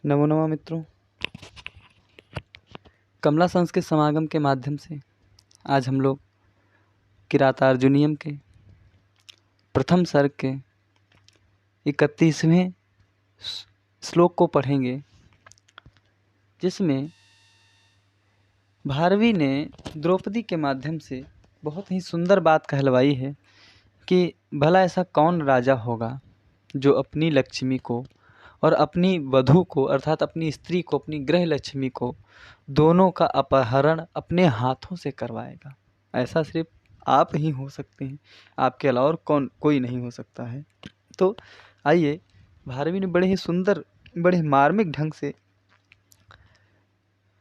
नमो नमः मित्रों। कमला संस के समागम के माध्यम से आज हम लोग किरातार्जुनीयम के प्रथम सर्ग के 31वें श्लोक को पढ़ेंगे, जिसमें भारवी ने द्रौपदी के माध्यम से बहुत ही सुंदर बात कहलवाई है कि भला ऐसा कौन राजा होगा जो अपनी लक्ष्मी को और अपनी वधू को अर्थात अपनी स्त्री को, अपनी गृह लक्ष्मी को, दोनों का अपहरण अपने हाथों से करवाएगा। ऐसा सिर्फ आप ही हो सकते हैं, आपके अलावा और कोई नहीं हो सकता है। तो आइए, भारवी ने बड़े ही सुंदर, बड़े मार्मिक ढंग से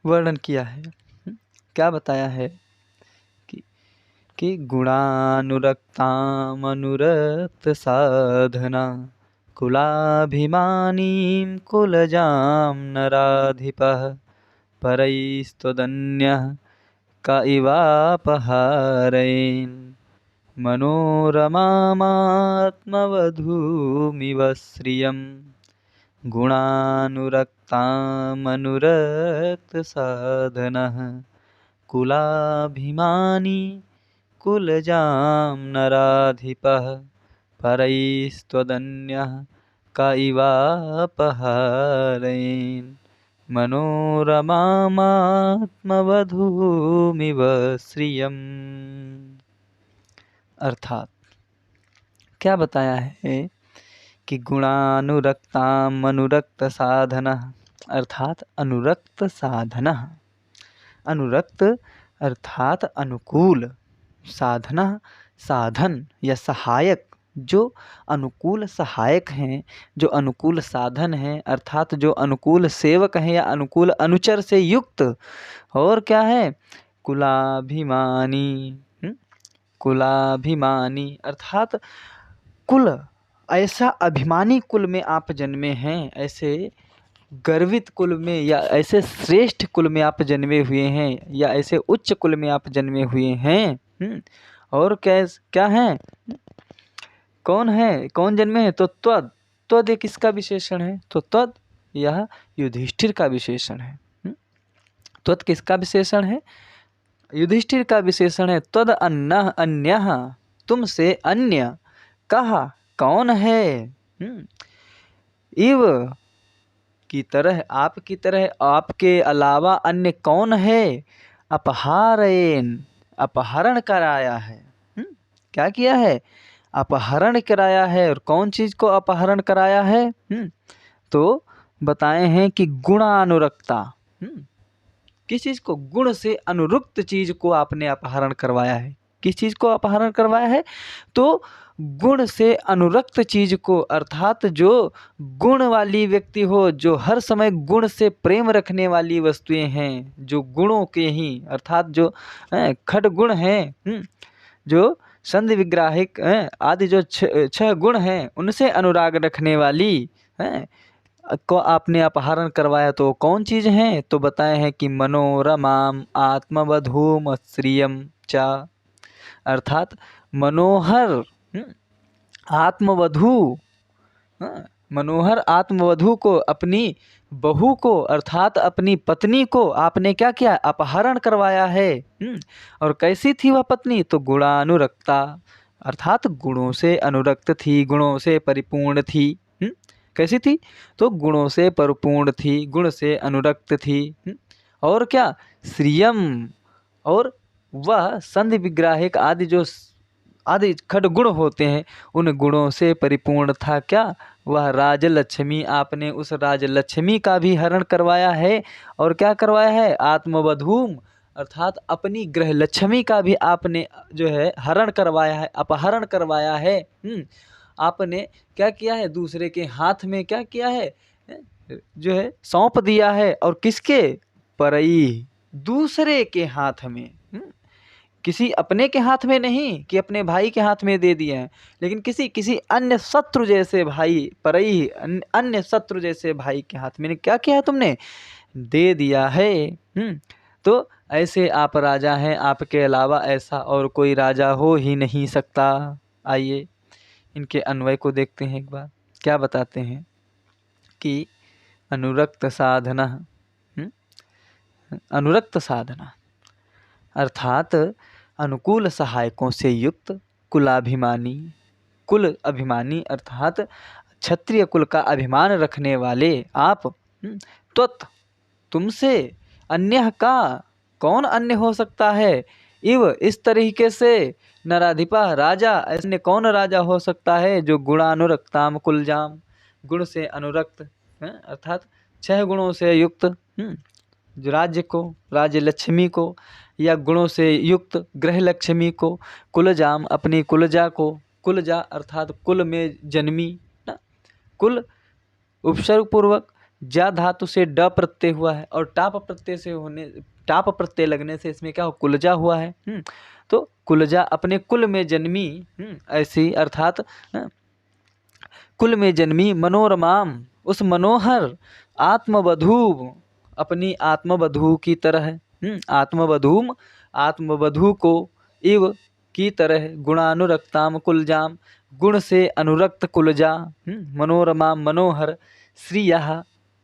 वर्णन किया है। क्या बताया है कि गुणानुरक्ताम अनुरक्त साधना कुलाभिमानीं कुलजां नराधिपः परैस्त्वदन्यः क इवापहारयन् मनोरमामात्मवधूमिव श्रियं गुणानुरक्तामनुरक्तसाधनः कुलाभिमानी कुलजां नराधिपः परैस्त्वदन्यः क इवापहारयन् मनोरमामात्मवधूमिव श्रियम्। अर्थात क्या बताया है कि गुणानुरक्ताम अनुरक्त साधनः अर्थात अनुरक्त साधनः, अनुरक्त अर्थात अनुकूल, साधना साधन या सहायक, जो अनुकूल सहायक हैं, जो अनुकूल साधन हैं, अर्थात जो अनुकूल सेवक हैं या अनुकूल अनुचर से युक्त। और क्या है? कुलाभिमानी, कुलाभिमानी अर्थात कुल, ऐसा अभिमानी कुल में आप जन्मे हैं, ऐसे गर्वित कुल में या ऐसे श्रेष्ठ कुल में आप जन्मे हुए हैं, या ऐसे उच्च कुल में आप जन्मे हुए हैं। और क्या है? कौन है? कौन जन्मे हैं? तो त्वद, त्वद एक किसका विशेषण है? तो त्वद यह युधिष्ठिर का विशेषण है। त्वद किसका विशेषण है? युधिष्ठिर का विशेषण है। त्वद अन्यः, अन्यः तुमसे अन्य, कहा कौन है? इव की तरह, आपकी तरह, आपके अलावा अन्य कौन है? अपहारयन्, अपहरण कराया है। क्या किया है? अपहरण कराया है। और कौन चीज को अपहरण कराया है? तो बताए हैं कि गुणानुरक्ता, किस चीज को? गुण से अनुरुक्त चीज को आपने अपहरण करवाया है। किस चीज को अपहरण करवाया है? तो गुण से अनुरक्त चीज को, अर्थात जो गुण वाली व्यक्ति हो, जो हर समय गुण से प्रेम रखने वाली वस्तुएं हैं, जो गुणों के ही अर्थात जो खड गुण हैं, जो संधि विग्राहिक आदि जो छह गुण हैं, उनसे अनुराग रखने वाली को आपने अपहरण करवाया। तो कौन चीज है? तो बताए हैं कि मनोरमाम आत्मवधूम श्रियम चा, अर्थात मनोहर आत्मवधू, मनोहर आत्मवधू को, अपनी बहू को अर्थात अपनी पत्नी को आपने क्या किया? अपहरण करवाया है। और कैसी थी वह पत्नी? तो गुणानुरक्ता, अर्थात गुणों से अनुरक्त थी, गुणों से परिपूर्ण थी। कैसी थी? तो गुणों से परिपूर्ण थी, गुण से अनुरक्त थी। और क्या? श्रियम, और वह संधि विग्राहिक आदि जो आदि खड गुण होते हैं, उन गुणों से परिपूर्ण था। क्या? वह राजलक्ष्मी, आपने उस राजलक्ष्मी का भी हरण करवाया है। और क्या करवाया है? आत्मवधूम, अर्थात अपनी गृह लक्ष्मी का भी आपने जो है हरण करवाया है, अपहरण करवाया है। आपने क्या किया है? दूसरे के हाथ में क्या किया है? जो है सौंप दिया है। और किसके? परई, दूसरे के हाथ में। किसी अपने के हाथ में नहीं कि अपने भाई के हाथ में दे दिए हैं, लेकिन किसी अन्य शत्रु जैसे भाई, परई अन्य शत्रु जैसे भाई के हाथ में क्या किया है? तुमने दे दिया है। तो ऐसे आप राजा हैं, आपके अलावा ऐसा और कोई राजा हो ही नहीं सकता। आइए इनके अन्वय को देखते हैं एक बार। क्या बताते हैं कि अनुरक्त साधना। अनुरक्त साधना अर्थात अनुकूल सहायकों से युक्त कुलाभिमानी। कुल अभिमानी अर्थात क्षत्रिय कुल का अभिमान रखने वाले आप। त्वत् तुमसे, अन्य का कौन अन्य हो सकता है। इव इस तरीके से, नराधिपा राजा, ऐसे कौन राजा हो सकता है जो गुणानुरक्ताम कुलजाम, गुण से अनुरक्त अर्थात 6 गुणों से युक्त जो राज्य को, राज्य लक्ष्मी को, या गुणों से युक्त ग्रह लक्ष्मी को, कुलजाम अपनी कुलजा को, कुलजा अर्थात कुल में जन्मी ना, कुल उपसर्ग पूर्वक जा धातु से ड प्रत्यय हुआ है और टाप प्रत्यय से होने, टाप प्रत्यय लगने से इसमें क्या हो, कुलजा हुआ है। तो कुलजा अपने कुल में जन्मी, ऐसी अर्थात कुल में जन्मी मनोरमाम, उस मनोहर आत्मवधू, अपनी आत्मवधू की तरह, आत्मवधूम आत्मवधू को, इव की तरह, गुणानुरक्ताम कुलजाम गुण से अनुरक्त कुलजा, मनोरमा मनोहर, श्रियः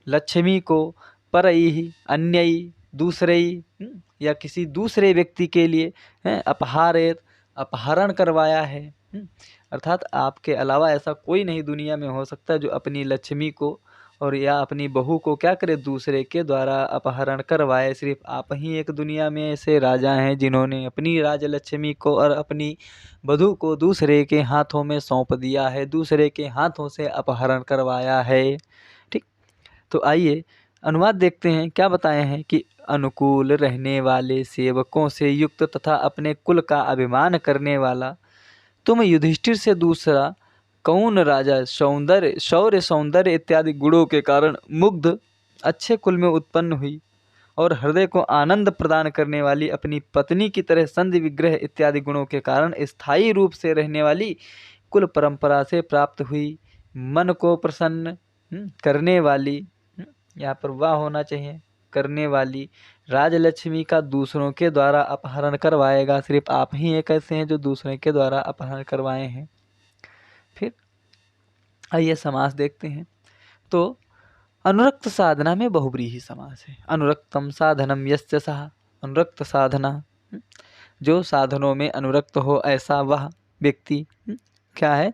लक्ष्मी को, परई अन्यई दूसरे, या किसी दूसरे व्यक्ति के लिए अपहारेत अपहरण करवाया है। अर्थात आपके अलावा ऐसा कोई नहीं दुनिया में हो सकता जो अपनी लक्ष्मी को और या अपनी बहू को क्या करे, दूसरे के द्वारा अपहरण करवाए। सिर्फ आप ही एक दुनिया में ऐसे राजा हैं जिन्होंने अपनी राजलक्ष्मी को और अपनी वधू को दूसरे के हाथों में सौंप दिया है, दूसरे के हाथों से अपहरण करवाया है। ठीक, तो आइए अनुवाद देखते हैं। क्या बताए हैं कि अनुकूल रहने वाले सेवकों से युक्त तथा अपने कुल का अभिमान करने वाला तुम युधिष्ठिर से दूसरा कौन राजा सौंदर्य, शौर्य, सौंदर्य इत्यादि गुणों के कारण मुग्ध अच्छे कुल में उत्पन्न हुई और हृदय को आनंद प्रदान करने वाली अपनी पत्नी की तरह संधि विग्रह इत्यादि गुणों के कारण स्थायी रूप से रहने वाली कुल परंपरा से प्राप्त हुई, मन को प्रसन्न करने वाली, यहाँ पर वाह होना चाहिए, करने वाली राजलक्ष्मी का दूसरों के द्वारा अपहरण करवाएगा। सिर्फ आप ही एक ऐसे हैं जो दूसरे के द्वारा अपहरण करवाए हैं। फिर आइए समास देखते हैं। तो अनुरक्त साधना में बहुव्रीहि समास है। अनुरक्तम साधनम यस्य सः, अनुरक्त साधना जो साधनों में अनुरक्त हो ऐसा वह व्यक्ति क्या है,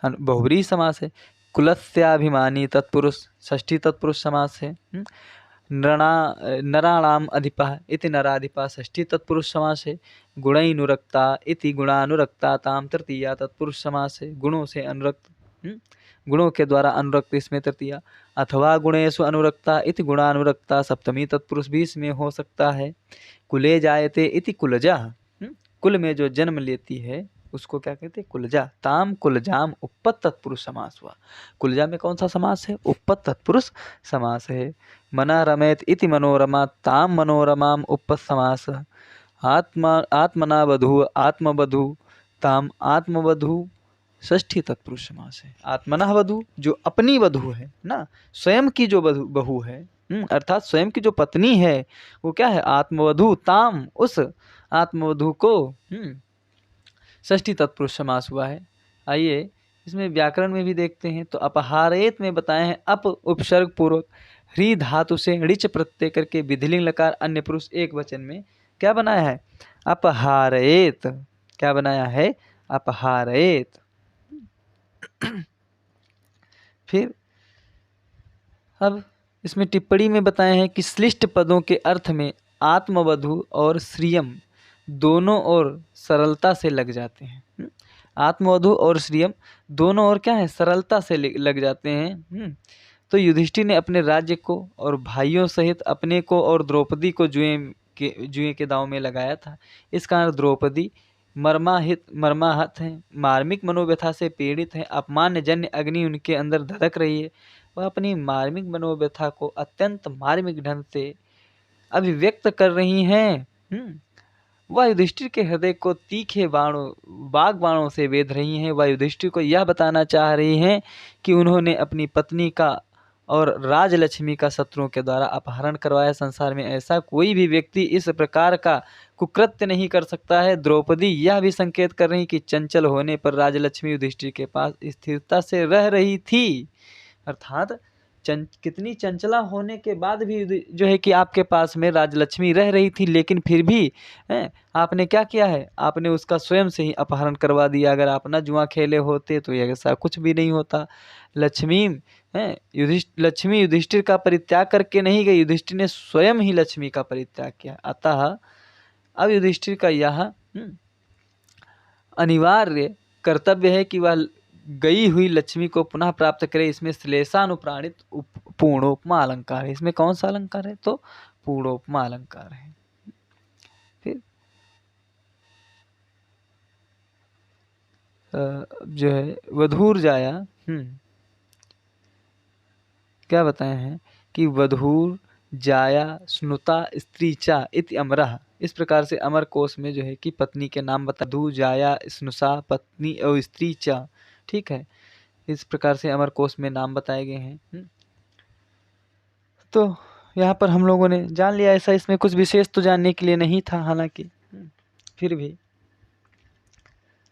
बहुव्रीहि समास है। कुलस्याभिमानी तत्पुरुष षष्ठी तत्पुरुष समास है। नराणाम अधिपः इति नराधिपः षष्ठी तत्पुरुष समास है। गुणैनुरक्ता इति गुणानुरक्ता ताम तृतीया तत्पुरुष समास है। गुणों से अनुरक्त, गुणों के द्वारा अनुरक्त इसमें तृतीया। अथवा गुणेषु अनुरक्ता इति गुणानुरक्ता सप्तमी तत्पुरुष भी इसमें हो सकता है। कुले जायते इति कुलजा, कुल में जो जन्म लेती है उसको क्या कहते हैं, कुलजा। ताम कुलजाम उपपत तत्पुरुष समास हुआ। कुलजा में कौन सा समास है, उपपत तत्पुरुष समास है। मना रमेत इति मनोरमा ताम मनोरमाम उपपत समास। आत्मना वधू आत्मवधू ताम आत्मवधू षष्ठी तत्पुरुष समास है। आत्मना वधू जो अपनी वधू है ना, स्वयं की जो बहू है, अर्थात स्वयं की जो पत्नी है वो क्या है, आत्मवधू। ताम उस आत्मवधू को षष्ठी तत्पुरुष समास हुआ है। आइए इसमें व्याकरण में भी देखते हैं। तो अपहारेत में बताए हैं अप उपसर्ग पूर्वक ह्री धातु से ऋच प्रत्यय करके विधिलिंग लकार अन्य पुरुष एक वचन में क्या बनाया है, अपहारेत। क्या बनाया है, अपहारेत। फिर अब इसमें टिप्पणी में बताए हैं कि श्लिष्ट पदों के अर्थ में आत्मवधु और श्रियम दोनों ओर सरलता से लग जाते हैं। आत्मवधु और श्रियम दोनों ओर क्या है, सरलता से लग जाते हैं। तो युधिष्ठिर ने अपने राज्य को और भाइयों सहित अपने को और द्रौपदी को जुए के दांव में लगाया था। इस कारण द्रौपदी मर्माहत हैं, मार्मिक मनोव्यथा से पीड़ित हैं। अपमानजन्य अग्नि उनके अंदर धधक रही है। वह अपनी मार्मिक मनोव्यथा को अत्यंत मार्मिक ढंग से अभिव्यक्त कर रही हैं। वह युधिष्ठिर के हृदय को तीखे बाग बाणों से वेध रही हैं। वह युधिष्ठिर को यह बताना चाह रही हैं कि उन्होंने अपनी पत्नी का और राजलक्ष्मी का शत्रुओं के द्वारा अपहरण करवाया। संसार में ऐसा कोई भी व्यक्ति इस प्रकार का कुकृत्य नहीं कर सकता है। द्रौपदी यह भी संकेत कर रही कि चंचल होने पर राजलक्ष्मी युधिष्ठिर के पास स्थिरता से रह रही थी। अर्थात कितनी चंचला होने के बाद भी जो है कि आपके पास में राजलक्ष्मी रह रही थी, लेकिन फिर भी आपने क्या किया है, आपने उसका स्वयं से ही अपहरण करवा दिया। अगर आप ना जुआ खेले होते तो ये ऐसा कुछ भी नहीं होता। लक्ष्मी लक्ष्मी युधिष्ठिर का परित्याग करके नहीं गई, युधिष्ठिर ने स्वयं ही लक्ष्मी का परित्याग किया। अतः अब युधिष्ठिर का यह अनिवार्य कर्तव्य है कि वह गई हुई लक्ष्मी को पुनः प्राप्त करे। इसमें श्लेषानुप्राणित पूर्णोपमा अलंकार है। इसमें कौन सा अलंकार है, तो पूर्णोपमा अलंकार है। फिर जो है वधूर जाया, क्या बताए हैं कि वधूर जाया स्नुता स्त्री चा इति अमरः। इस प्रकार से अमर कोश में जो है कि पत्नी के नाम बता, धू जाया स्नुषा पत्नी और स्त्री चा, ठीक है। इस प्रकार से अमर कोश में नाम बताए गए हैं। तो यहाँ पर हम लोगों ने जान लिया, ऐसा इसमें कुछ विशेष तो जानने के लिए नहीं था, हालांकि फिर भी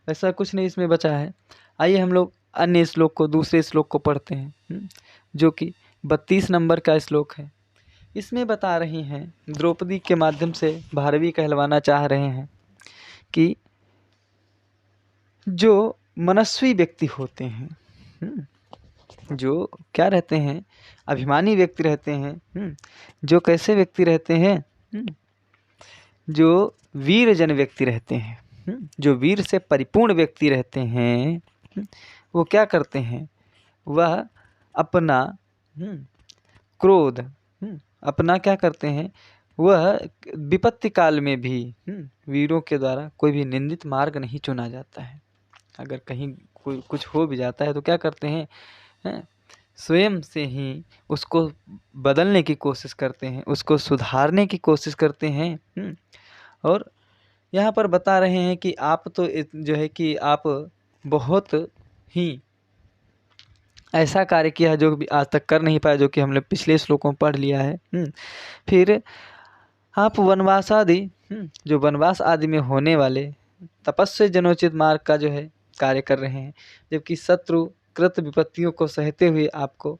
ऐसा कुछ नहीं इसमें बचा है। आइए हम लोग अन्य श्लोक को, दूसरे श्लोक को पढ़ते हैं, जो कि 32 नंबर का श्लोक है। इसमें बता रही हैं, द्रौपदी के माध्यम से भारवी कहलवाना चाह रहे हैं कि जो मनस्वी व्यक्ति होते हैं, जो क्या रहते हैं, अभिमानी व्यक्ति रहते हैं, जो कैसे व्यक्ति रहते हैं, जो वीरजन व्यक्ति रहते हैं, जो वीर से परिपूर्ण व्यक्ति रहते हैं, वो क्या करते हैं, वह अपना क्रोध, अपना क्या करते हैं, वह विपत्ति काल में भी वीरों के द्वारा कोई भी निंदित मार्ग नहीं चुना जाता है। अगर कहीं कोई कुछ हो भी जाता है तो क्या करते हैं, स्वयं से ही उसको बदलने की कोशिश करते हैं, उसको सुधारने की कोशिश करते हैं। और यहाँ पर बता रहे हैं कि आप तो जो है कि आप बहुत ही ऐसा कार्य किया है जो भी आज तक कर नहीं पाया, जो कि हमने पिछले श्लोकों में पढ़ लिया है। फिर आप वनवास आदि, जो वनवास आदि में होने वाले तपस्या जनोचित मार्ग का जो है कार्य कर रहे हैं, जबकि शत्रु कृत विपत्तियों को सहते हुए आपको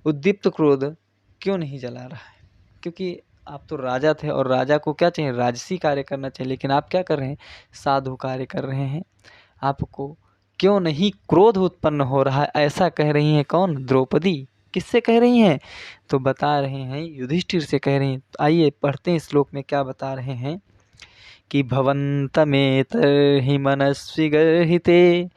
उद्दीप्त क्रोध क्यों नहीं जला रहा है, क्योंकि आप तो राजा थे और राजा को क्या चाहिए, राजसी कार्य करना चाहिए, लेकिन आप क्या कर रहे हैं, साधु कार्य कर रहे हैं। आपको क्यों नहीं क्रोध उत्पन्न हो रहा है, ऐसा कह रही हैं कौन, द्रौपदी। किससे कह रही हैं, तो बता रहे हैं युधिष्ठिर से कह रही हैं। आइए पढ़ते हैं श्लोक में क्या बता रहे हैं कि भवन्तमेतर्हि मनस्वी गर्हिते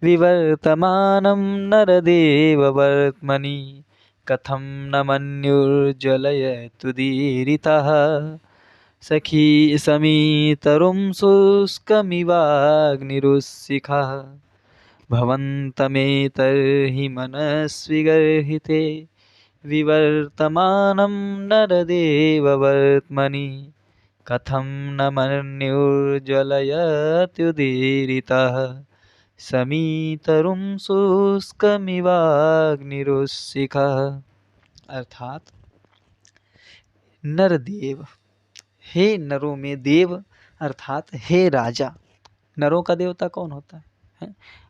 विवर्तमानं नरदेववर्त्मनि कथं न मन्युर्ज्वलयतुदीरितः सखी समीतरुं शुष्कमिवाग्निरुत्सिखः भवन्तमेतर्हि मनस्वी गर्हिते विवर्तमानं नरदेववर्त्मनि कथं न मन्युर्ज्वलयत्युदीरितः समीतरुं शुष्कमिवाग्निरुत्सिखः। अर्थात नरदेव, हे नरों में देव, अर्थात हे राजा। नरों का देवता कौन होता है,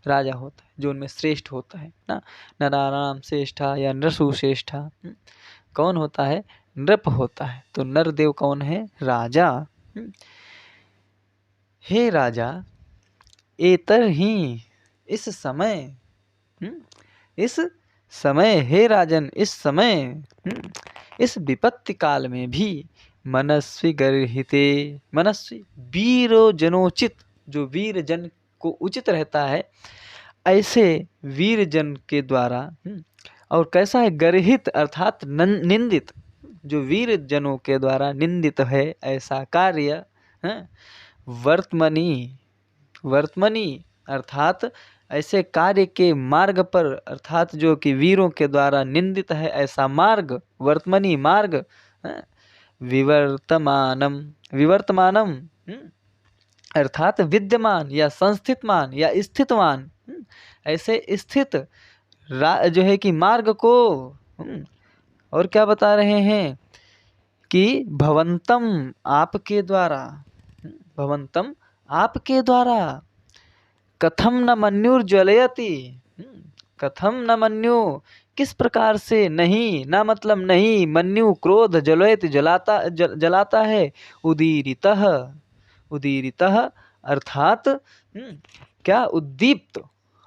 राजा होता है, जो उनमें श्रेष्ठ होता है ना। नराणाम श्रेष्ठा या नरसु श्रेष्ठा, कौन होता है, नृप होता है। तो नरदेव कौन है, राजा। हे राजा, एतर ही, इस समय, इस समय, हे राजन, इस समय, इस विपत्ति काल में भी मनस्वी गर्हिते, मनस्वी वीरो जनोचित, जो वीर जन को उचित रहता है, ऐसे वीर जन के द्वारा, और कैसा है, गर्हित अर्थात निंदित, जो वीर जनों के द्वारा निंदित है ऐसा कार्य, वर्तमनी, वर्तमनी अर्थात ऐसे कार्य के मार्ग पर, अर्थात जो कि वीरों के द्वारा निंदित है ऐसा मार्ग, वर्तमनी मार्ग, विवर्तमानम, विवर्तमानम अर्थात विद्यमान या संस्थितमान या स्थितमान, ऐसे स्थित जो है कि मार्ग को, और क्या बता रहे हैं कि भवंतम, आपके द्वारा, भवंतम आपके द्वारा, कथम न मन्युर्ज्वलयति, कथम न मन्यु, किस प्रकार से नहीं, ना मतलब नहीं, मन्यु क्रोध जलयत जलाता है, उदीरितः, उदीरितः अर्थात क्या उद्दीप्त,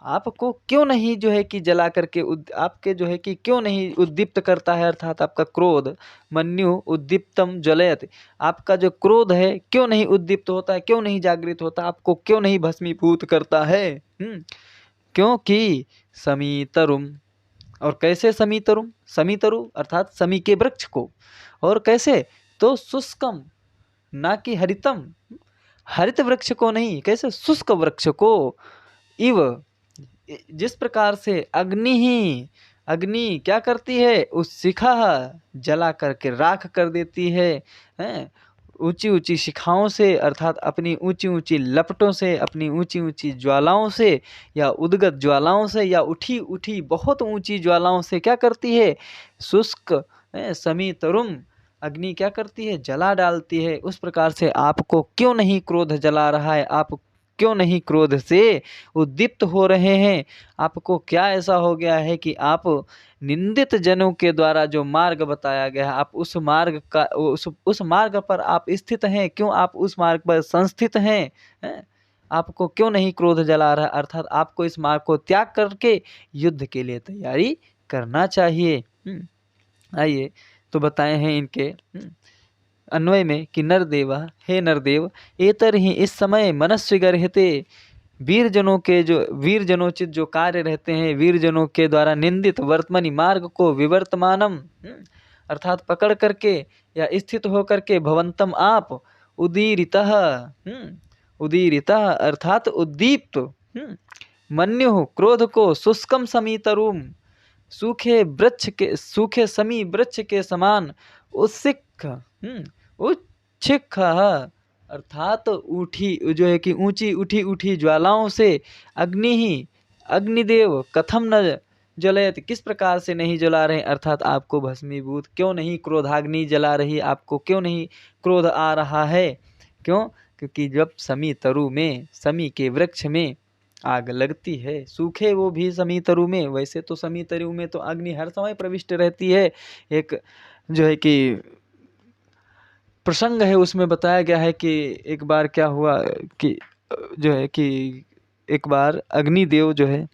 आपको क्यों नहीं जो है कि जला करके आपके जो है कि क्यों नहीं उद्दीप्त करता है, अर्थात आपका क्रोध, मन्यु उद्दीप्तम ज्वलयत, आपका जो क्रोध है क्यों नहीं उद्दीप्त होता है, क्यों नहीं जागृत होता, आपको क्यों नहीं भस्मीभूत करता है? क्योंकि समीतरुम, और कैसे समीतरुम, समीतरु अर्थात समी के वृक्ष को, और कैसे, तो शुष्कम, ना कि हरितम, हरित वृक्ष को नहीं, कैसे, शुष्क वृक्ष को, इव, जिस प्रकार से अग्नि ही, अग्नि क्या करती है, उस शिखा जला करके राख कर देती है, हैं, ऊंची ऊंची शिखाओं से, अर्थात अपनी ऊंची ऊंची लपटों से, अपनी ऊंची ऊंची ज्वालाओं से, या उद्गत ज्वालाओं से, या उठी उठी बहुत ऊंची ज्वालाओं से क्या करती है, शुष्क समीतरुम, अग्नि क्या करती है, जला डालती है। उस प्रकार से आपको क्यों नहीं क्रोध जला रहा है, आप क्यों नहीं क्रोध से उद्दीप्त हो रहे हैं? आपको क्या ऐसा हो गया है कि आप निंदित जनों के द्वारा जो मार्ग बताया गया है, आप उस मार्ग का उस मार्ग पर आप स्थित हैं, क्यों आप उस मार्ग पर संस्थित हैं? आपको क्यों नहीं क्रोध जला रहा, अर्थात आपको इस मार्ग को त्याग करके युद्ध के लिए तैयारी करना चाहिए। आइए तो बताए हैं इनके अन्वय में कि नरदेवा, हे नरदेव, एतर ही इस समय मनस्य गर्हिते, वीरजनों के जो वीरजनोचित जो कार्य रहते हैं, वीरजनों के द्वारा निंदित वर्तमानी मार्ग को विवर्तमानम, अर्थात पकड़ करके या स्थित होकर के, भवंतम आप, उदीरितः, उदीरितः अर्थात उद्दीप्त, मन्यु क्रोध को, शुष्कम समीतरुम, सूखे वृक्ष के, सूखे समी वृक्ष के समान, उच्छिख, उच्छिख अर्थात उठी जो है कि ऊंची उठी उठी ज्वालाओं से, अग्नि ही, अग्निदेव कथम न जलयत, किस प्रकार से नहीं जला रहे, अर्थात आपको भस्मीभूत क्यों नहीं, क्रोधाग्नि जला रही, आपको क्यों नहीं क्रोध आ रहा है? क्यों? क्योंकि जब समी तरु में, समी के वृक्ष में आग लगती है, सूखे वो भी समी तरु में, वैसे तो समी तरु में तो अग्नि हर समय प्रविष्ट रहती है। एक जो है कि प्रसंग है, उसमें बताया गया है कि एक बार क्या हुआ कि जो है कि एक बार अग्निदेव जो है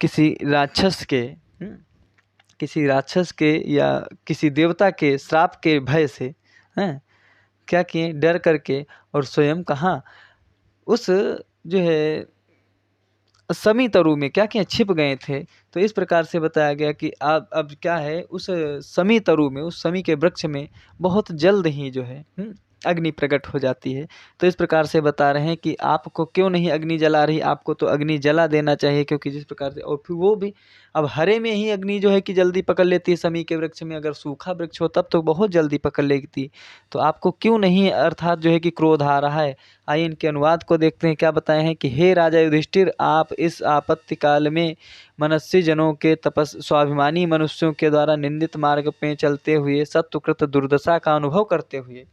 किसी राक्षस के, किसी राक्षस के या किसी देवता के श्राप के भय से क्या किए, डर करके, और स्वयं कहाँ, उस जो है समी तरु में क्या किए, छिप गए थे। तो इस प्रकार से बताया गया कि अब क्या है, उस समी तरु में, उस समी के वृक्ष में बहुत जल्द ही जो है अग्नि प्रकट हो जाती है। तो इस प्रकार से बता रहे हैं कि आपको क्यों नहीं अग्नि जला रही, आपको तो अग्नि जला देना चाहिए, क्योंकि जिस प्रकार से, और फिर वो भी अब हरे में ही अग्नि जो है कि जल्दी पकड़ लेती है, समी के वृक्ष में अगर सूखा वृक्ष हो तब तो बहुत जल्दी पकड़ लेती। तो आपको क्यों नहीं, अर्थात जो है कि क्रोध आ रहा है? आइए इनके अनुवाद को देखते हैं। क्या बताए हैं कि हे राजा युधिष्ठिर, आप इस आपत्ति काल में मनस्वी जनों के स्वाभिमानी मनुष्यों के द्वारा निंदित मार्ग पे चलते हुए सत्वकृत दुर्दशा का अनुभव करते हुए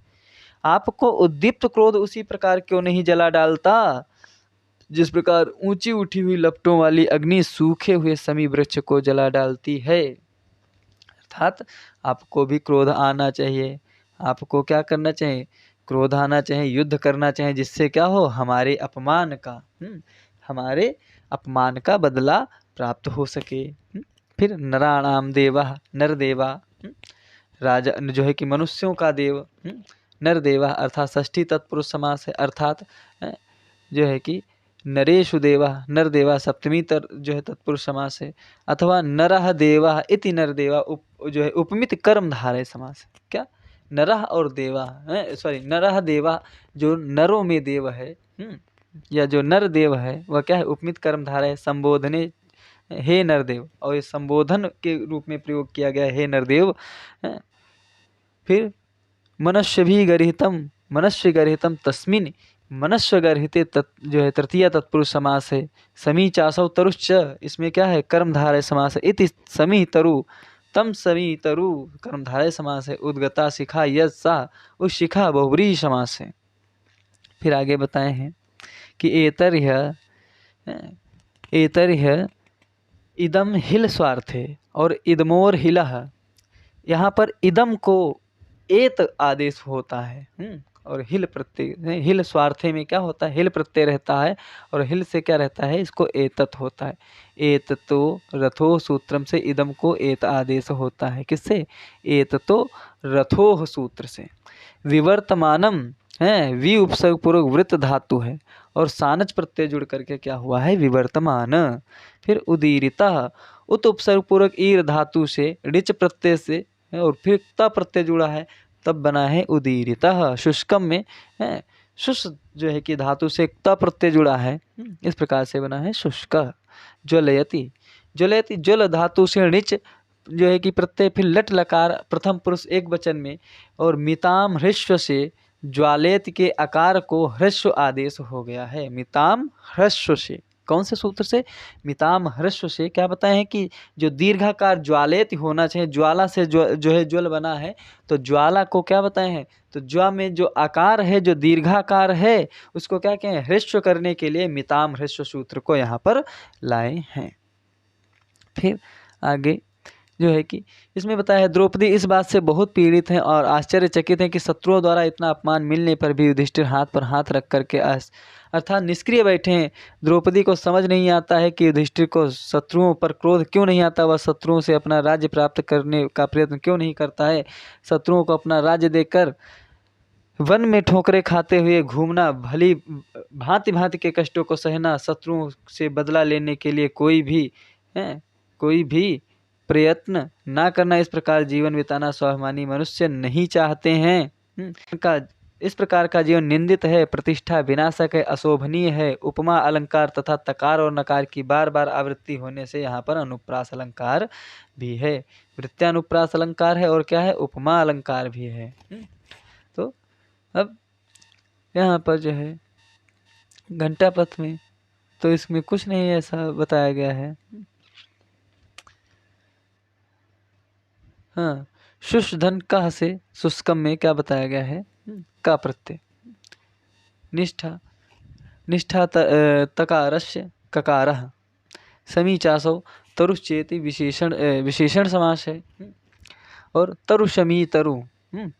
आपको उद्दीप्त क्रोध उसी प्रकार क्यों नहीं जला डालता, जिस प्रकार ऊंची उठी हुई लपटों वाली अग्नि सूखे हुए समी वृक्ष को जला डालती है? अर्थात आपको भी क्रोध आना चाहिए। आपको क्या करना चाहिए? क्रोध आना चाहिए, युद्ध करना चाहिए, जिससे क्या हो, हमारे अपमान का हमारे अपमान का बदला प्राप्त हो सके। फिर नराणाम देवा, नरदेवा, राजा जो है कि मनुष्यों का देव, नरदेवा अर्थात षष्ठी तत्पुरुष समास है, अर्थात जो है कि नरेशु देवा, नरदेवा सप्तमी जो है तत्पुरुष समास है, अथवा नरह देवा इति नरदेवा जो है उपमित कर्मधारय समास है। क्या? नरह और देवा, सॉरी नरह देवा जो नरों में देव है, या जो नर देव है वह क्या है, उपमित कर्मधारय, संबोधने हे नरदेव, और ये संबोधन के रूप में प्रयोग किया गया हे नरदेव। फिर मनुष्य भी गर्हितम, मनुष्य गर्हितम तस्मिन, मनुष्य गर्हिते जो है तृतीय तत्पुरुष समास है। समी चासौ तरुश्च, इसमें क्या है, कर्मधारय समास है। इति समी तरु, तम समी तरु कर्मधारय समास है। उद्गता शिखा यज सा, उस शिखा बहुव्रीहि समास है। फिर आगे बताए हैं कि एतर्ह्य इदम हिल स्वार्थे और इदमोर हिलह, यहाँ पर इदम को एत आदेश होता है। और हिल प्रत्यय, हिल स्वार्थे में क्या होता है, हिल प्रत्यय रहता है और हिल से क्या रहता है, इसको एतत होता है। एततो रथो सूत्रम से इदम को एत आदेश होता है, किससे, एततो रथोह सूत्र से। विवर्तमानम है, वि उपसर्ग पूर्वक वृत्त धातु है और सानच प्रत्यय जुड़ करके क्या हुआ है, विवर्तमान। फिर उदीरिता, उत उपसर्ग पूर्वक ईर धातु से ऋच प्रत्यय से और फिर त प्रत्यय जुड़ा है, तब बना है उदीरिता। शुष्कम में है, शुष् जो है कि धातु से त प्रत्यय जुड़ा है, इस प्रकार से बना है शुष्क। ज्वलयति, ज्वलयति ज्वल धातु से ऋच जो है कि प्रत्यय, फिर लट लकार प्रथम पुरुष एक वचन में, और मिताम ह्रस्व से ज्वालेत के आकार को ह्रस्व आदेश हो गया है। मिताम ह्रस्व से, कौन से सूत्र से, मिताम ह्रस्व से। क्या बताए हैं कि जो दीर्घाकार ज्वालेत होना चाहिए, ज्वाला से जो है ज्वल बना है, तो ज्वाला को क्या बताए हैं, तो ज्वा में जो आकार है, जो दीर्घाकार है, उसको क्या कहें, ह्रस्व करने के लिए मिताम ह्रस्व सूत्र को यहाँ पर लाए हैं। फिर आगे जो है कि इसमें बताया है, द्रौपदी इस बात से बहुत पीड़ित हैं और आश्चर्यचकित हैं कि शत्रुओं द्वारा इतना अपमान मिलने पर भी युधिष्ठिर हाथ पर हाथ रख करके अर्थात निष्क्रिय बैठे हैं। द्रौपदी को समझ नहीं आता है कि युधिष्ठिर को शत्रुओं पर क्रोध क्यों नहीं आता, वह शत्रुओं से अपना राज्य प्राप्त करने का प्रयत्न क्यों नहीं करता है। शत्रुओं को अपना राज्य देकर वन में ठोकरें खाते हुए घूमना, भली भांति भांति के कष्टों को सहना, शत्रुओं से बदला लेने के लिए कोई भी प्रयत्न ना करना, इस प्रकार जीवन बिताना स्वाभिमानी मनुष्य नहीं चाहते हैं। इस प्रकार का जीवन निंदित है, प्रतिष्ठा विनाशक है, अशोभनीय है। उपमा अलंकार तथा तकार और नकार की बार बार आवृत्ति होने से यहाँ पर अनुप्रास अलंकार भी है। वृत्त्यानुप्रास अलंकार है और क्या है, उपमा अलंकार भी है। तो अब यहाँ पर जो है घंटापथ में तो इसमें कुछ नहीं ऐसा बताया गया है। हाँ, शुष्धन कह से शुष्कम में क्या बताया गया है, का प्रत्यय। निष्ठा तकारस्य ककारः, समीचासो तरुश्चेति विशेषण समास है। और तरु शमी तरु,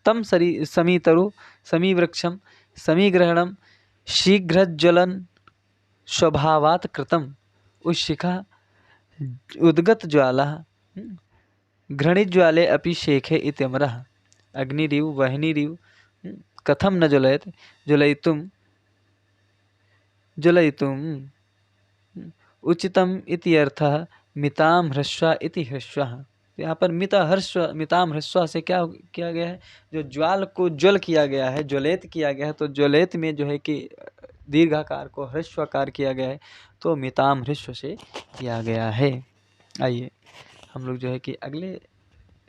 तम समी तरु, समी वृक्षम, समी ग्रहणम, शीघ्रज्वलन स्वभावात् कृतम, उशिखा उद्गत ज्वाला, घृणित ज्वाले अपि शेखे इत्यमरः, अग्निरिव वह्निरिव कथम न ज्वलयत, ज्वलयितुम उचितम इति अर्थः, मिताम ह्रस्वा इति ह्रस्वः। यहाँ पर मिताम ह्रस्वा से क्या किया गया है, जो ज्वाल को ज्वल किया गया है, ज्वलेत किया गया है, तो ज्वलेत में जो है कि दीर्घाकार को ह्रस्वाकार किया गया है, तो मिताम ह्रस्व से किया गया है। आइए हम लोग जो है कि अगले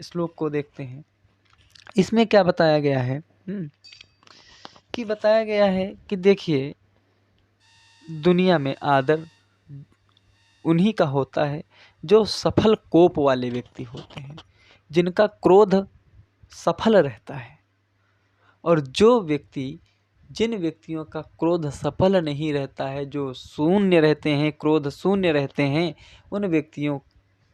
श्लोक को देखते हैं। इसमें क्या बताया गया है, कि बताया गया है कि देखिए, दुनिया में आदर उन्हीं का होता है जो सफल कोप वाले व्यक्ति होते हैं, जिनका क्रोध सफल रहता है। और जिन व्यक्तियों का क्रोध सफल नहीं रहता है, जो शून्य रहते हैं, क्रोध शून्य रहते हैं,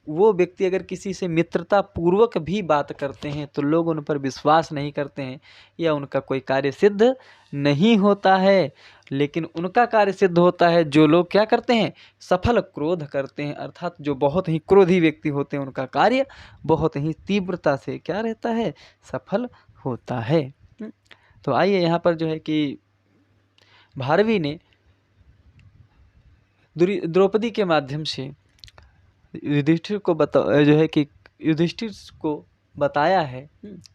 वो व्यक्ति अगर किसी से मित्रता पूर्वक भी बात करते हैं तो लोग उन पर विश्वास नहीं करते हैं या उनका कोई कार्य सिद्ध नहीं होता है। लेकिन उनका कार्य सिद्ध होता है जो लोग क्या करते हैं, सफल क्रोध करते हैं, अर्थात जो बहुत ही क्रोधी व्यक्ति होते हैं, उनका कार्य बहुत ही तीव्रता से क्या रहता है, सफल होता है। तो आइए यहाँ पर जो है कि भारवी ने द्रौपदी के माध्यम से युधिष्ठिर को बताया है,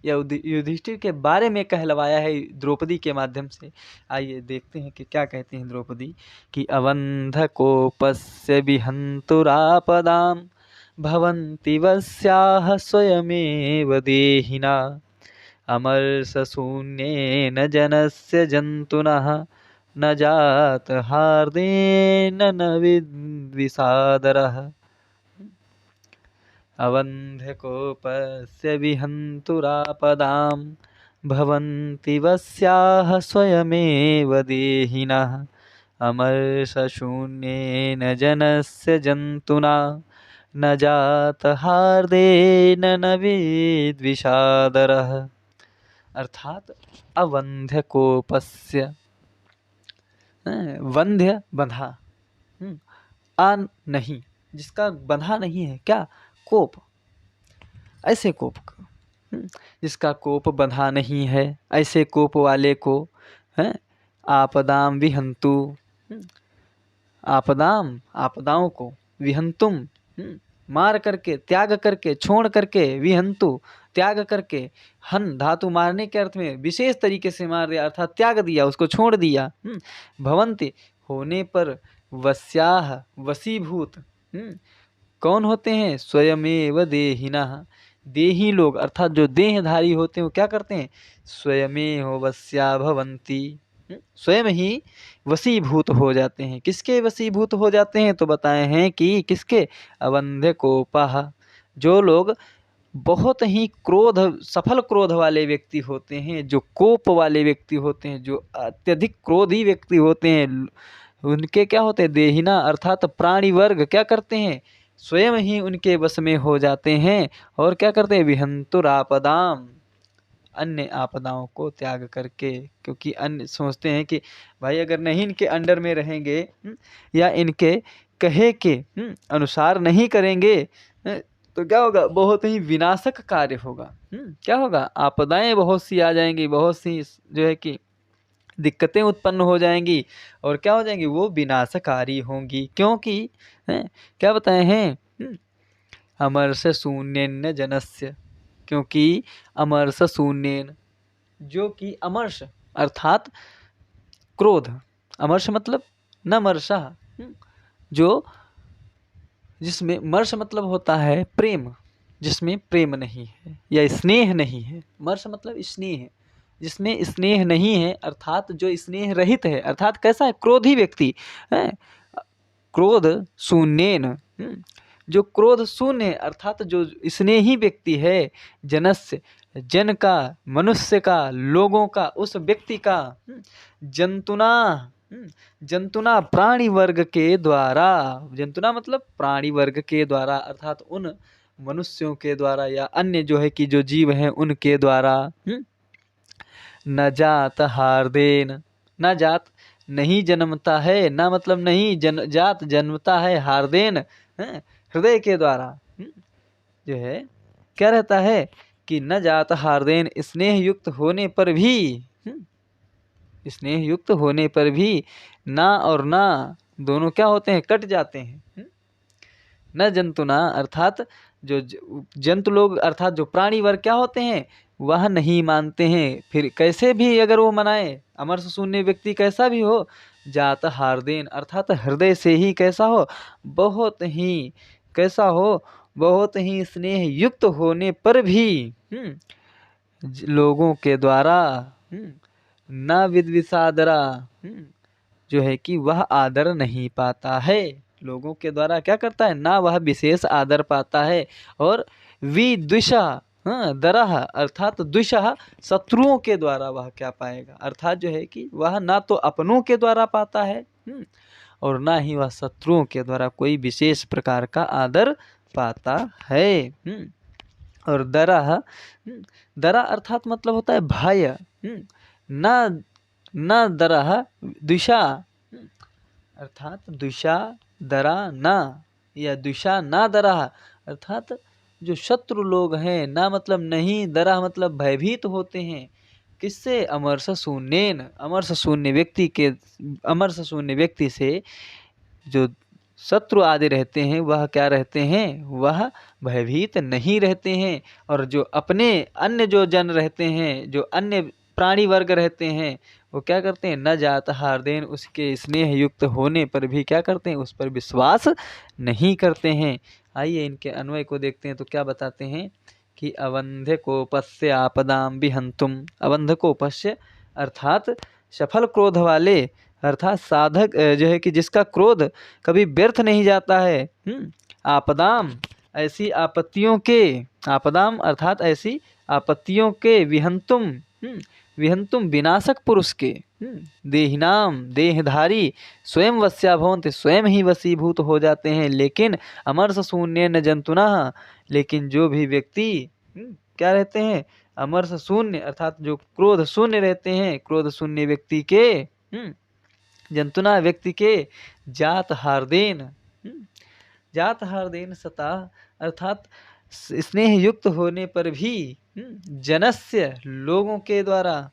या युधिष्ठिर के बारे में कहलवाया है द्रौपदी के माध्यम से। आइए देखते हैं कि क्या कहती हैं द्रौपदी, कि अवंधकोपस्य विहन्तुरापदां भवन्ति वस्याः स्वयमेव देहिना, अमर्षशून्येन जनस्य जन्तुनः न जात हार्देन न विद्विषादरः। अवन्ध्यकोपस्य विहन्तुरापदां भवन्ति वस्याः स्वयमेव देहिनः, अमर्षशून्येन जनस्य जन्तुना न जात हार्देन न विद्विषादरः। अर्थात अवंध्य कोपस्य, वंध्य बंधा, आ नहीं, जिसका बंधा नहीं है क्या, कोप, ऐसे कोप का, जिसका कोप बंधा नहीं है, ऐसे कोप वाले को है आपदाम विहंतु, आपदाम आपदाओं को, विहंतुम मार करके, त्याग करके, छोड़ करके, विहंतु त्याग करके, हन धातु मारने के अर्थ में विशेष तरीके से मार दिया, अर्थात त्याग दिया, उसको छोड़ दिया। भवंति होने पर, वस्याह वसीभूत, कौन होते हैं, स्वयमेव देहिनः, देही लोग अर्थात जो देहधारी होते हैं वो क्या करते हैं, स्वयमेव वस्या भवंती, स्वयं ही वसीभूत हो जाते हैं। किसके वसीभूत हो जाते हैं, तो बताए हैं कि किसके, अवंध्य कोपः, जो लोग बहुत ही क्रोध, सफल क्रोध वाले व्यक्ति होते हैं, जो कोप वाले व्यक्ति होते हैं, जो अत्यधिक क्रोधी व्यक्ति होते हैं, उनके क्या होते हैं, देहिना अर्थात प्राणी वर्ग क्या करते हैं, स्वयं ही उनके वश में हो जाते हैं, और क्या करते हैं, विहंतुरापदाम, अन्य आपदाओं को त्याग करके, क्योंकि अन्य सोचते हैं कि भाई अगर नहीं इनके अंडर में रहेंगे, या इनके कहे के अनुसार नहीं करेंगे, तो क्या होगा, बहुत ही विनाशक कार्य होगा। क्या होगा, आपदाएं बहुत सी आ जाएंगी, बहुत सी जो है कि दिक्कतें उत्पन्न हो जाएंगी, और क्या हो जाएंगी, वो विनाशकारी होंगी। क्योंकि क्या बताए हैं, अमर्ष शून्य जनस्य, क्योंकि अमर्ष शून्यन, जो कि अमर्ष अर्थात क्रोध, अमर्ष मतलब न मर्षा, जो जिसमें मर्ष मतलब होता है प्रेम, जिसमें प्रेम नहीं है या स्नेह नहीं है, मर्ष मतलब स्नेह, जिसमें स्नेह नहीं है, अर्थात जो स्नेह रहित है, अर्थात कैसा है, क्रोधी व्यक्ति है, क्रोध शून्यन, जो क्रोध शून्य है, अर्थात जो स्नेही व्यक्ति है, जनस्य जन का, मनुष्य का, लोगों का, उस व्यक्ति का, जंतुना, जंतुना प्राणी वर्ग के द्वारा, जंतुना मतलब प्राणी वर्ग के द्वारा, अर्थात उन मनुष्यों के द्वारा या अन्य जो है कि जो जीव हैं उनके द्वारा, न जात हार्देन, न जात नहीं जन्मता है, न मतलब नहीं, जात जन्मता है, हार्देन हृदय के द्वारा, जो है क्या रहता है कि न जात हार्देन, स्नेह युक्त होने पर भी, स्नेह युक्त होने पर भी ना और ना दोनों क्या होते हैं, कट जाते हैं। न जंतुना अर्थात जो जंतु लोग, अर्थात जो प्राणी वर्ग क्या होते हैं, वह नहीं मानते हैं, फिर कैसे भी अगर वो मनाए, अमर्ष शून्य व्यक्ति कैसा भी हो, जात हार्देन अर्थात हृदय से ही कैसा हो, बहुत ही कैसा हो, बहुत ही स्नेह युक्त होने पर भी लोगों के द्वारा न विद्विषादरा, जो है कि वह आदर नहीं पाता है, लोगों के द्वारा क्या करता है, ना वह विशेष आदर पाता है, और विद्विषा दरह अर्थात द्विषा शत्रुओं के द्वारा वह क्या पाएगा, अर्थात जो है कि वह ना तो अपनों के द्वारा पाता है और ना ही वह शत्रुओं के द्वारा कोई विशेष प्रकार का आदर पाता है। और दरह, दरा अर्थात मतलब होता है भय, न न दरह द्विषा, अर्थात द्विषा दरा न, या द्विषा ना दरह, अर्थात जो शत्रु लोग हैं, ना मतलब नहीं, दरा मतलब भयभीत होते हैं, किससे, अमर्ष शून्यन, अमर्ष शून्य व्यक्ति के, अमर्ष शून्य व्यक्ति से जो शत्रु आदि रहते हैं वह क्या रहते हैं, वह भयभीत नहीं रहते हैं, और जो अपने अन्य जो जन रहते हैं, जो अन्य प्राणी वर्ग रहते हैं, वो क्या करते हैं, न जात हार्देन, उसके स्नेह युक्त होने पर भी क्या करते हैं, उस पर विश्वास नहीं करते हैं। आइए इनके अन्वय को देखते हैं, तो क्या बताते हैं कि अवंध्य कोपस्य आपदाम विहंतुम, अवंध्य कोपस्य अर्थात सफल क्रोध वाले, अर्थात साधक जो है कि जिसका क्रोध कभी व्यर्थ नहीं जाता है, आपदाम ऐसी आपत्तियों के, आपदाम अर्थात ऐसी आपत्तियों के, विहंतुम विहंतुम विनाशक पुरुष के देहिनाम देहधारी स्वयं वश्या भवन्ति, स्वयं ही वशीभूत हो जाते हैं। लेकिन अमरस शून्य न जंतुना, लेकिन जो भी व्यक्ति क्या रहते हैं, अमरस शून्य अर्थात जो क्रोध शून्य रहते हैं, क्रोध शून्य व्यक्ति के जंतुना व्यक्ति के जात हार्देन जात हार्देन सता अर्थात स्नेह युक्त होने पर भी जनस्य लोगों के द्वारा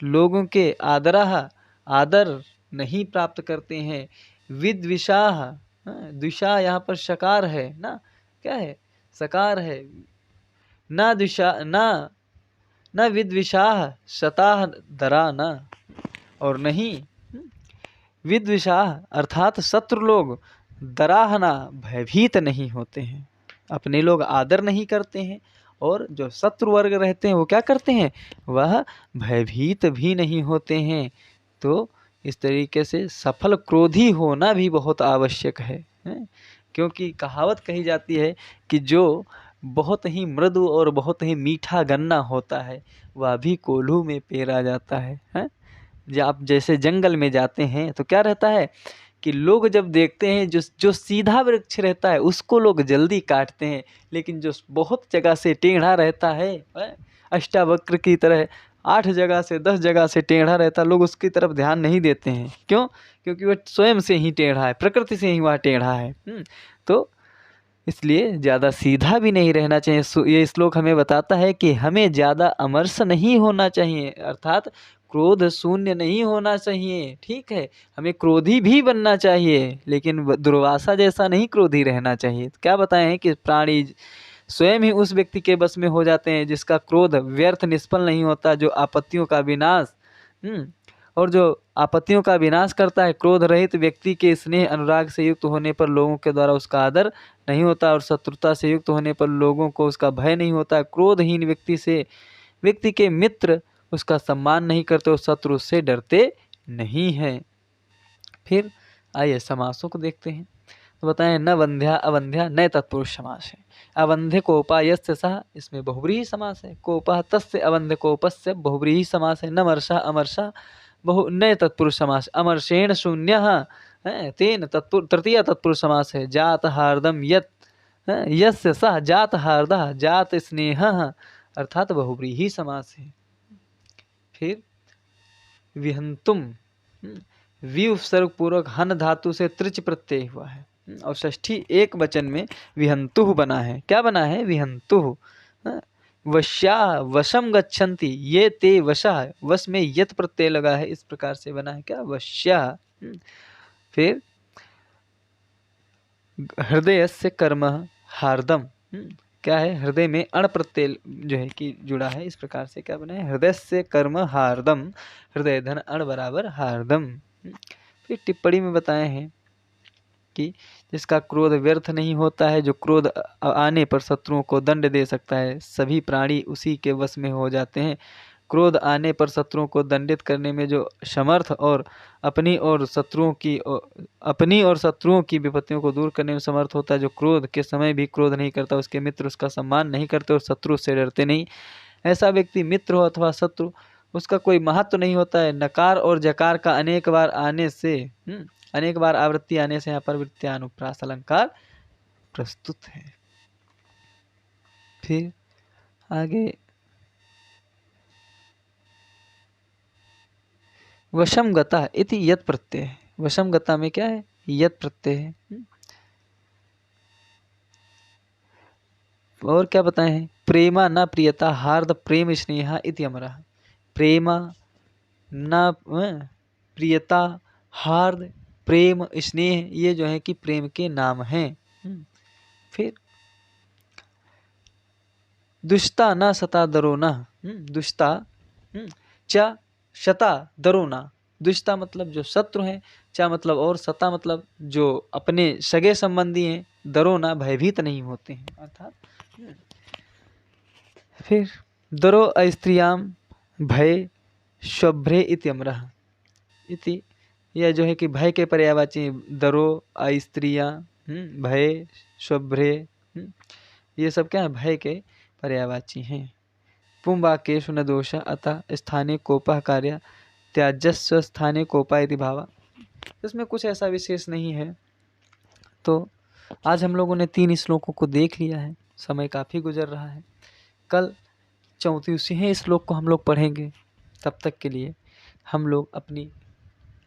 लोगों के आदर नहीं प्राप्त करते हैं। विद्विषाह द्विषा यहाँ पर शकार है ना, क्या है, सकार है। न द्विषा न विद्विषाह शताह दरा न, और नहीं विद्विषाह अर्थात शत्रु लोग दराहना भयभीत नहीं होते हैं। अपने लोग आदर नहीं करते हैं और जो शत्रु वर्ग रहते हैं वो क्या करते हैं, वह भयभीत भी नहीं होते हैं। तो इस तरीके से सफल क्रोधी होना भी बहुत आवश्यक है, क्योंकि कहावत कही जाती है कि जो बहुत ही मृदु और बहुत ही मीठा गन्ना होता है वह भी कोल्हू में पेरा जाता है। जब आप जैसे जंगल में जाते हैं तो क्या रहता है कि लोग जब देखते हैं जो सीधा वृक्ष रहता है उसको लोग जल्दी काटते हैं, लेकिन जो बहुत जगह से टेढ़ा रहता है अष्टावक्र की तरह 8 जगह से 10 जगह से टेढ़ा रहता है, लोग उसकी तरफ ध्यान नहीं देते हैं। क्यों? क्योंकि वह स्वयं से ही टेढ़ा है, प्रकृति से ही वह टेढ़ा है। तो इसलिए ज़्यादा सीधा भी नहीं रहना चाहिए। ये श्लोक हमें बताता है कि हमें ज़्यादा अमरस नहीं होना चाहिए, अर्थात क्रोध शून्य नहीं होना चाहिए। ठीक है, हमें क्रोधी भी बनना चाहिए, लेकिन दुर्वासा जैसा नहीं क्रोधी रहना चाहिए। तो क्या बताएं हैं कि प्राणी स्वयं ही उस व्यक्ति के बस में हो जाते हैं जिसका क्रोध व्यर्थ निष्फल नहीं होता, जो आपत्तियों का विनाश और जो आपत्तियों का विनाश करता है। क्रोध रहित व्यक्ति के स्नेह अनुराग से युक्त होने पर लोगों के द्वारा उसका आदर नहीं होता और शत्रुता से युक्त होने पर लोगों को उसका भय नहीं होता। क्रोधहीन व्यक्ति के मित्र उसका सम्मान नहीं करते और शत्रु उससे डरते नहीं हैं। फिर आइए समासों को देखते हैं। तो बताएं न वंध्या अवंध्या नए तत्पुरुष समास है। अवंध्य कोपा यस्य सह, इसमें बहुव्रीहि समास है। कोपा तस्य अवंध्य कोपस्य बहुव्रीहि समास है। न मर्षा अमर्षा नए तत्पुरुष समास। अमर्षेण शून्य तेन तृतीय तत्पुरुष समास है। जात हार्दम यस्य सह जात हार्दः जात स्नेह अर्थात बहुव्रीहि समास है। फिर विहंतुम वि उपसर्ग पूर्वक हन धातु से त्रिच प्रत्यय हुआ है और षष्ठी एक वचन में विहंतुः बना है। क्या बना है? विहंतुः। वश्या वशम गच्छन्ति ये ते वशः, वश में यत प्रत्यय लगा है, इस प्रकार से बना है क्या? वश्या। फिर हृदय से कर्म हार्दम, क्या है? हृदय में अण प्रत्यय जो है कि जुड़ा है, इस प्रकार से क्या बना है? हृदय से कर्म हार्दम, हृदय धन अण बराबर हार्दम। फिर टिप्पणी में बताए हैं कि जिसका क्रोध व्यर्थ नहीं होता है, जो क्रोध आने पर शत्रुओं को दंड दे सकता है, सभी प्राणी उसी के वश में हो जाते हैं। क्रोध आने पर शत्रुओं को दंडित करने में जो समर्थ और अपनी और शत्रुओं की विपत्तियों को दूर करने में समर्थ होता है, जो क्रोध के समय भी क्रोध नहीं करता, उसके मित्र उसका सम्मान नहीं करते और शत्रु से डरते नहीं, ऐसा व्यक्ति मित्र हो अथवा शत्रु उसका कोई महत्व नहीं होता है। नकार और जकार का अनेक बार आवृत्ति आने से यहाँ पर वृत्त्यानुप्रास अलंकार प्रस्तुत है। फिर आगे वशम गता इति यत प्रत्यय है। वशम गता में क्या है? यत प्रत्यय है। और क्या बताए हैं? प्रेमा न प्रियता हार्द प्रेम स्नेहा इति अमरः। प्रेमा न प्रियता हार्द प्रेम स्नेह, ये जो है कि प्रेम के नाम हैं। फिर दुष्टा न सता दरो न, दुष्टा च शता दरो न। दुष्टा मतलब जो शत्रु हैं, चा मतलब और, सता मतलब जो अपने सगे संबंधी हैं, दरो न भयभीत नहीं होते हैं अर्थात। फिर दरो अस्त्रियाम भय शुभ्रे इति अमरः इति, यह जो है कि भय के पर्यायवाची दरो अस्त्रियां भय शुभ्रे, ये सब क्या है? भय के पर्यायवाची हैं। पुंवाक्येषु न दोषः अतः स्थाने कोपः कार्य त्याजस्व स्थाने कोपा इति भावा। इसमें कुछ ऐसा विशेष नहीं है। तो आज हम लोगों ने 3 श्लोकों को देख लिया है, समय काफ़ी गुजर रहा है। कल 34वें श्लोक को हम लोग पढ़ेंगे। तब तक के लिए हम लोग अपनी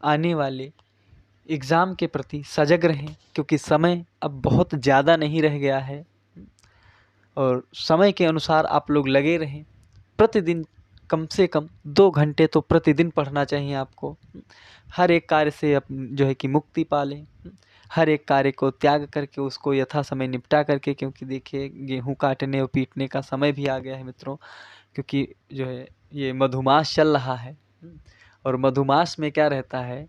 आने वाले एग्ज़ाम के प्रति सजग रहें, क्योंकि समय अब बहुत ज़्यादा नहीं रह गया है और समय के अनुसार आप लोग लगे रहें। प्रतिदिन कम से कम 2 घंटे तो प्रतिदिन पढ़ना चाहिए आपको। हर एक कार्य से जो है कि मुक्ति पा लें, हर एक कार्य को त्याग करके उसको यथा समय निपटा करके, क्योंकि देखिए गेहूँ काटने और पीटने का समय भी आ गया है मित्रों। क्योंकि जो है ये मधुमास चल रहा है और मधुमास में क्या रहता है,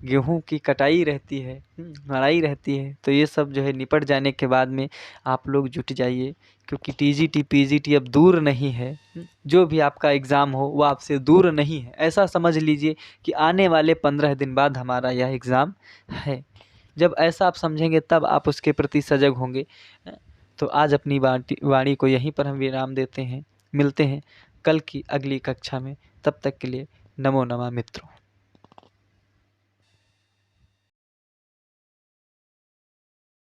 गेहूँ की कटाई रहती है, मड़ाई रहती है। तो ये सब जो है निपट जाने के बाद में आप लोग जुट जाइए, क्योंकि टीजीटी पीजीटी अब दूर नहीं है। जो भी आपका एग्ज़ाम हो वो आपसे दूर नहीं है। ऐसा समझ लीजिए कि आने वाले 15 दिन बाद हमारा यह एग्ज़ाम है। जब ऐसा आप समझेंगे तब आप उसके प्रति सजग होंगे। तो आज अपनी वाणी को यहीं पर हम विराम देते हैं। मिलते हैं कल की अगली कक्षा में। तब तक के लिए नमो नमः मित्रों।